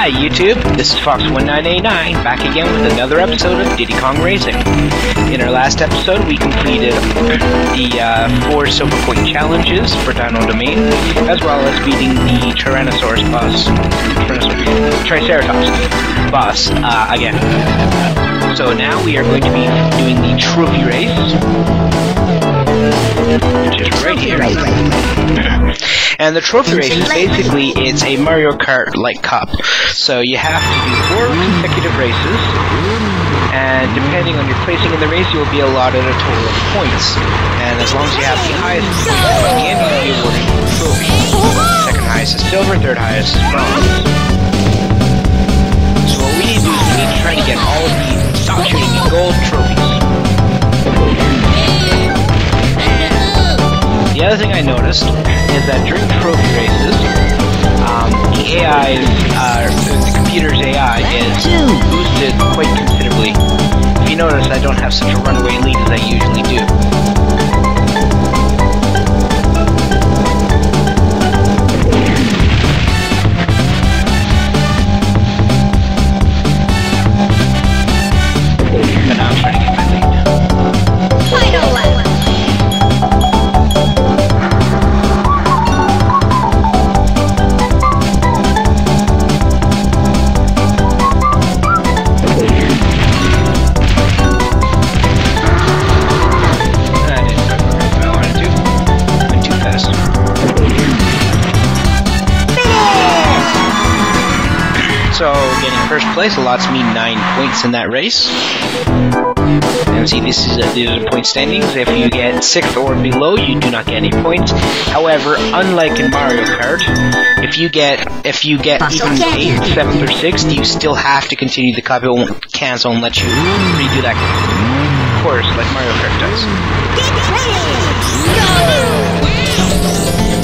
Hi YouTube, this is Fawkes1989 back again with another episode of Diddy Kong Racing. In our last episode we completed the 4 silver point challenges for Dino Domain, as well as beating the Triceratops boss again. So now we are going to be doing the trophy race, which is right here. And the trophy race is basically, it's a Mario Kart-like cup. So you have to do 4 consecutive races, and depending on your placing in the race, you will be allotted a total of points. And as long as you have the highest points at the end, you will be awarded a trophy. Second highest is silver, third highest is bronze. So what we need to do is we need to try to get all of the stop shooting gold trophies. The other thing I noticed is that during trophy races, the computer's AI is boosted quite considerably. If you notice, I don't have such a runaway lead as I usually do. But now I'm trying to get my lead. So, getting first place allots me 9 points in that race. And see, these are point standings. If you get 6th or below, you do not get any points. However, unlike in Mario Kart, if you get even 8th, 7th, or 6th, you still have to continue the cup. It won't cancel and let you redo that course like Mario Kart does.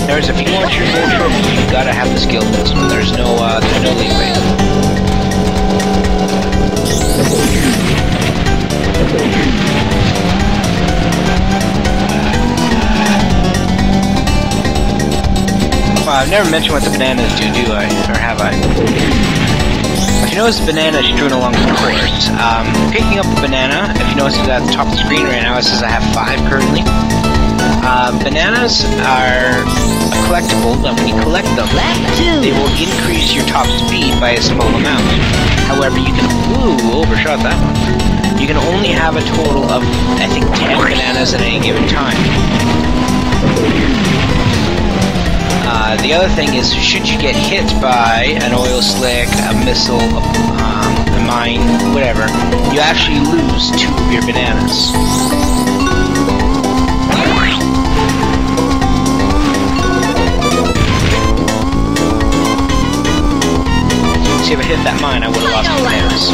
There's, if you want your gold trophy, you gotta have the skill this one. There's no leeway. Well, I've never mentioned what the bananas do I? Or have I? If you notice the banana strewn along the course, picking up the banana, if you notice it's at the top of the screen right now, it says I have 5 currently. Bananas are collectible, but when you collect them, they will increase your top speed by a small amount. However, you can... Ooh, overshot that one. You can only have a total of, I think, 10 bananas at any given time. The other thing is, should you get hit by an oil slick, a missile, a mine, whatever, you actually lose 2 of your bananas. See, if I hit that mine, I would have lost my bananas.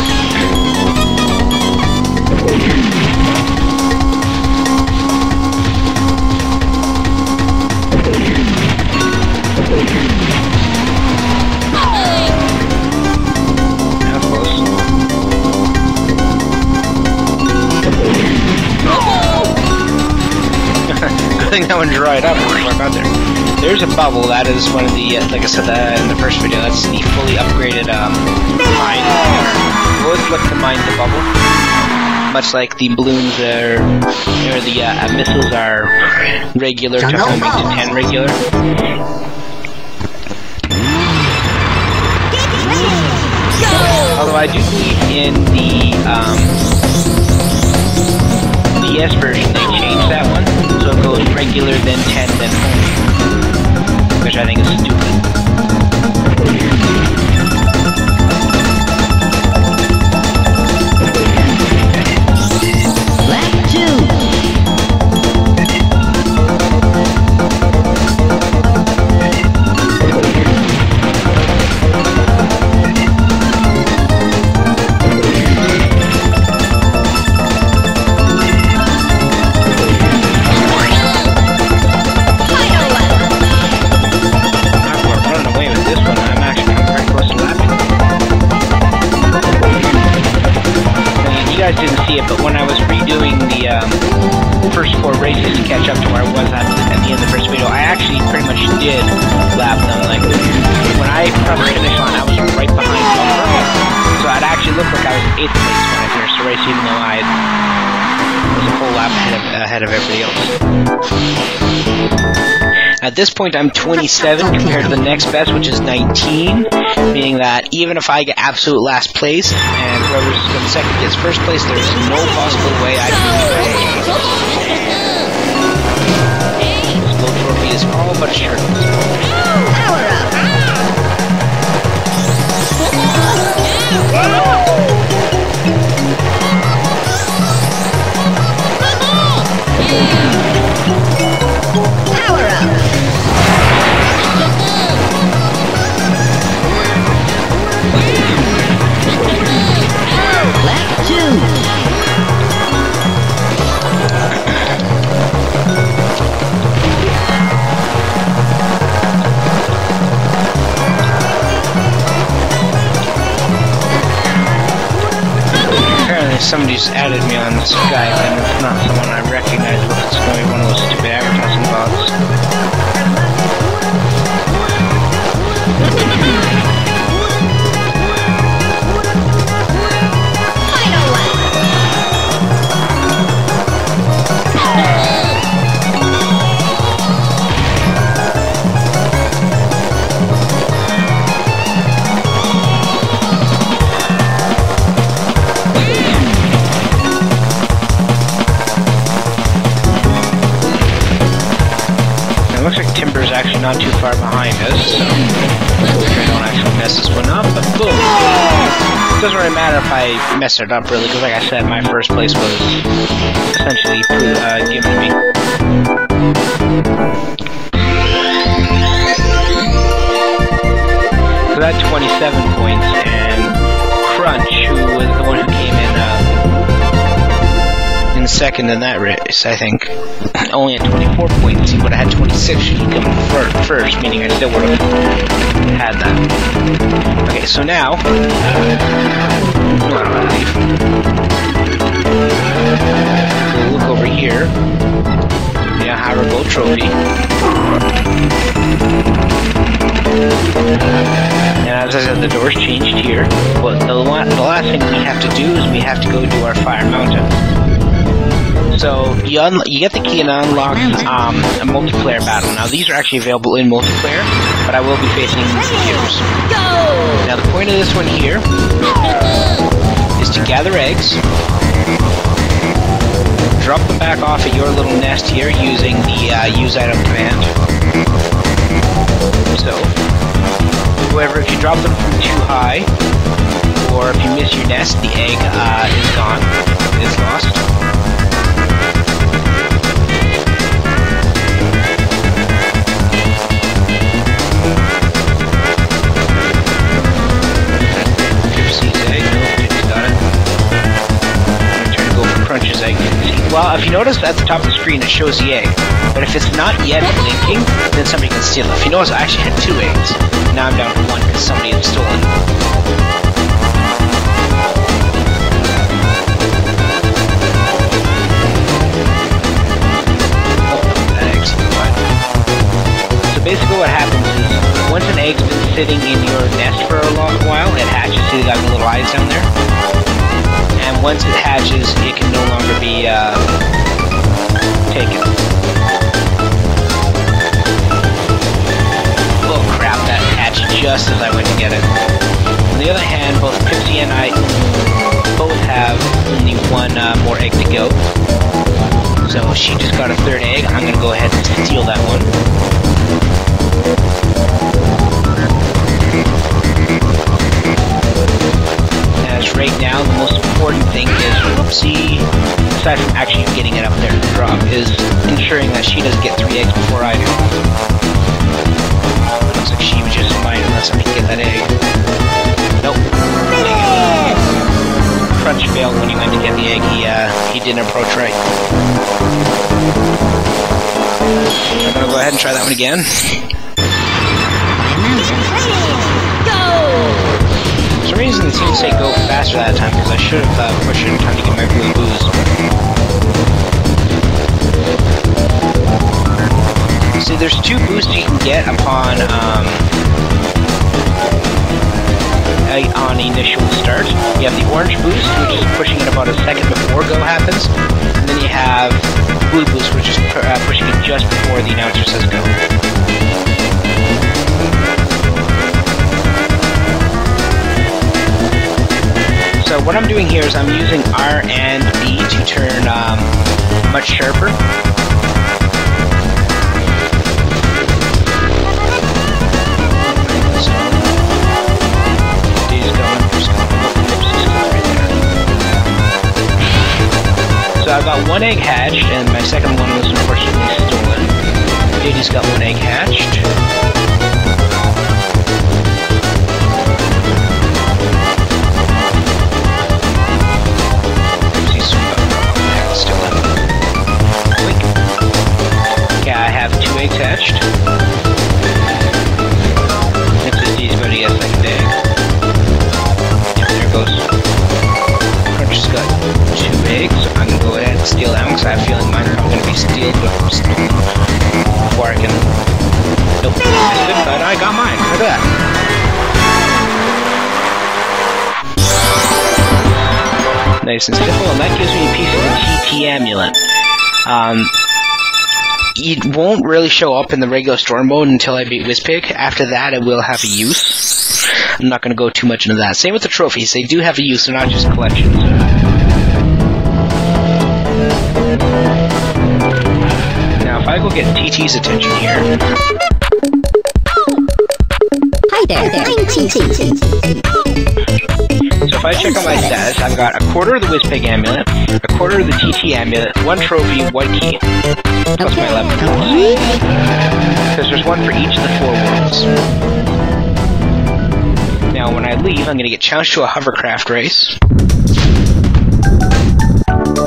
That was close. Good thing that one dried up before I got there. There's a bubble. That is one of the, like I said in the first video, that's the fully upgraded mine. Well, let's look to mine the bubble. Much like the balloons are, or the missiles are regular, to make to 10 regular. Although I do believe in the S version they changed that one, so it goes regular, then 10, then home, which I think is stupid. guys didn't see it, but when I was redoing the first 4 races to catch up to where I was at me in the first video, I actually pretty much did lap them. Like, when I pressed finish line, I was right behind Bumper, so it actually looked like I was in 8th place when I finished the race, even though I was a full lap ahead of everybody else. At this point, I'm 27 compared to the next best, which is 19, meaning that even if I get absolute last place, and whoever's in second gets first place, there's no possible way I can win. This gold trophy is all but sure. Power up! Power up! Lap 2. Apparently somebody just added me on Skype, and it's not someone I recognize. It's going to be one of those stupid advertising bots. Actually not too far behind us, so I don't actually mess this one up, but boom! It doesn't really matter if I mess it up, really, because like I said, my first place was essentially given to me. So that's 27 points, and Crunch, who was the one who came in second in that race, I think, only at 24 points. He would have had 26 should he come first, meaning I still would have had that. Okay, so now, we'll look over here. Yeah, have our gold trophy. And as I said, the doors changed here. But the last thing we have to do is we have to go to our Fire Mountain. So, you get the key and unlock a multiplayer battle. Now, these are actually available in multiplayer, but I will be facing computers. Now, the point of this one here is to gather eggs, drop them back off at your little nest here using the use item command. So, however, if you drop them from too high, or if you miss your nest, the egg is gone. It's lost. Crunch's egg. Well, if you notice at the top of the screen it shows the egg, but if it's not yet blinking, then somebody can steal it. If you notice, I actually had 2 eggs. Now I'm down to 1 because somebody had stolen. That egg's fine. So basically what happens is, once an egg's been sitting in your nest for a long while, it hatches. See, they got the little eyes down there? And once it hatches, it can no longer be taken. Oh crap, that hatched just as I went to get it. On the other hand, both Pixie and I both have only 1 more egg to go. So she just got a 3rd egg. I'm going to go ahead and steal that one. Right now, the most important thing is, whoopsie, aside from actually getting it up there to drop, is ensuring that she doesn't get 3 eggs before I do. It looks like she was just mine unless I can get that egg. Nope. Crunch failed when he went to get the egg. He didn't approach right. I'm gonna go ahead and try that one again. For some reason it seemed to say go faster that time, because I should have pushed it in time to get my blue booze. See, there's two boosts you can get upon on initial start. You have the orange boost, which is pushing it about a second before go happens, and then you have blue boost, which is pushing it just before the announcer says go. So what I'm doing here is I'm using R and B to turn much sharper. So I've got one egg hatched, and my second one was unfortunately stolen. Diddy's got one egg hatched. Okay, I have two eggs hatched. Looks like Diddy's about to get a second egg. There goes. Crunch's got two eggs. I'm gonna go ahead and steal them because I have a feeling mine are going to be stealed before I can. Nope, missed it, but I got mine. Look at that. Nice and simple, and that gives me a piece of the TT amulet. It won't really show up in the regular storm mode until I beat Wizpig. After that, it will have a use. I'm not going to go too much into that. Same with the trophies. They do have a use. They're not just collections. Now, if I go get TT's attention here... Hi there, I'm TT. So if I check on my status, I've got a quarter of the Wizpig amulet, a quarter of the TT amulet, one trophy, one key. Plus my 11 points. Because there's one for each of the 4 worlds. Now when I leave, I'm going to get challenged to a hovercraft race.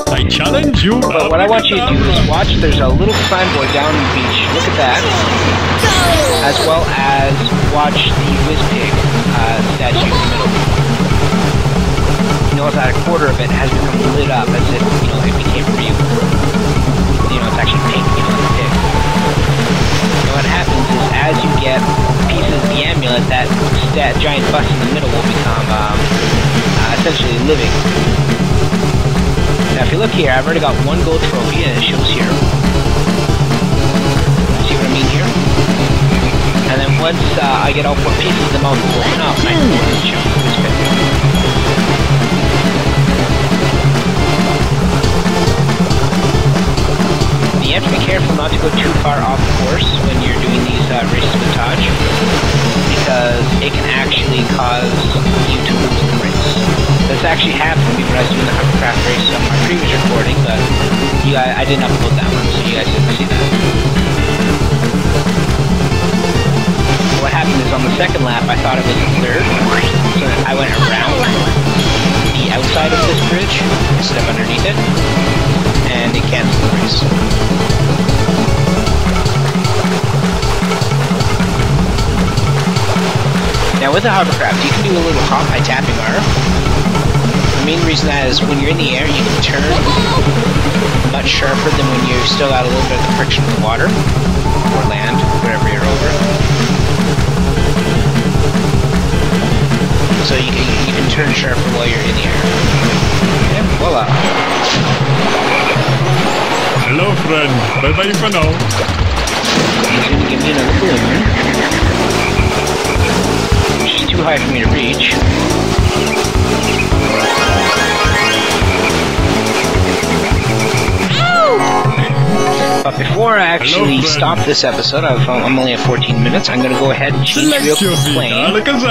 I challenge you. But what I want you to do is watch, there's a little signboard down on the beach. Look at that. As well as watch the Wizpig statue in the middle. You notice that a quarter of it has become lit up as if, you know, it became real. You know, it's actually pink, you know, like a pig. And what happens is, as you get pieces of the amulet, that giant bus in the middle will become, essentially living. Now, if you look here, I've already got one gold trophy, and it shows here. See what I mean here? And then once I get all 4 pieces, the mouth will open up, and I can go and show this picture. You have to be careful not to go too far off course when you're doing these races with Taj, because it can actually cause you to lose the race. This actually happened to me when I was doing the hovercraft race on my previous recording, but I didn't upload that one, so you guys didn't see that. What happened is on the second lap, I thought it was the third, so I went around the outside of this bridge instead of underneath it, and it canceled the race. Now with the hovercraft, you can do a little hop by tapping R. The main reason that is when you're in the air, you can turn much sharper than when you've still got a little bit of the friction of the water, or land, whatever you're over. So you can turn sharper while you're in the air. And voila. Hello, friend. Bye-bye for now. He's going to give me another balloon, which is too high for me to reach. But before I actually stop this episode, I'm only at 14 minutes, I'm going to go ahead and change real quick plane. Because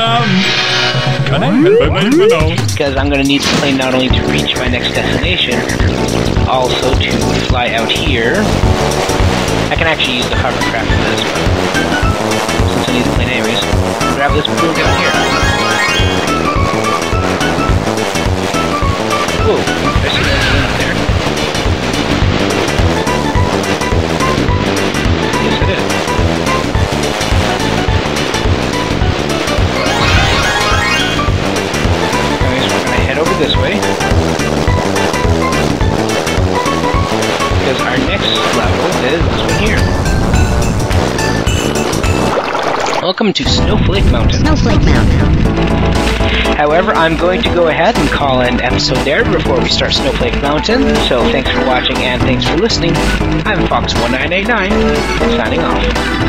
I'm going to need the plane not only to reach my next destination, also to fly out here. I can actually use the hovercraft for this, but since I need the plane anyways, grab this balloon down here. Whoa, I see that balloon up there. Yes, it is. Anyways, we're gonna head over this way. Because our next level is this one here. Welcome to Snowflake Mountain. Snowflake Mountain. However, I'm going to go ahead and call an episode there before we start Snowflake Mountain. So thanks for watching and thanks for listening. I'm Fawkes1989, signing off.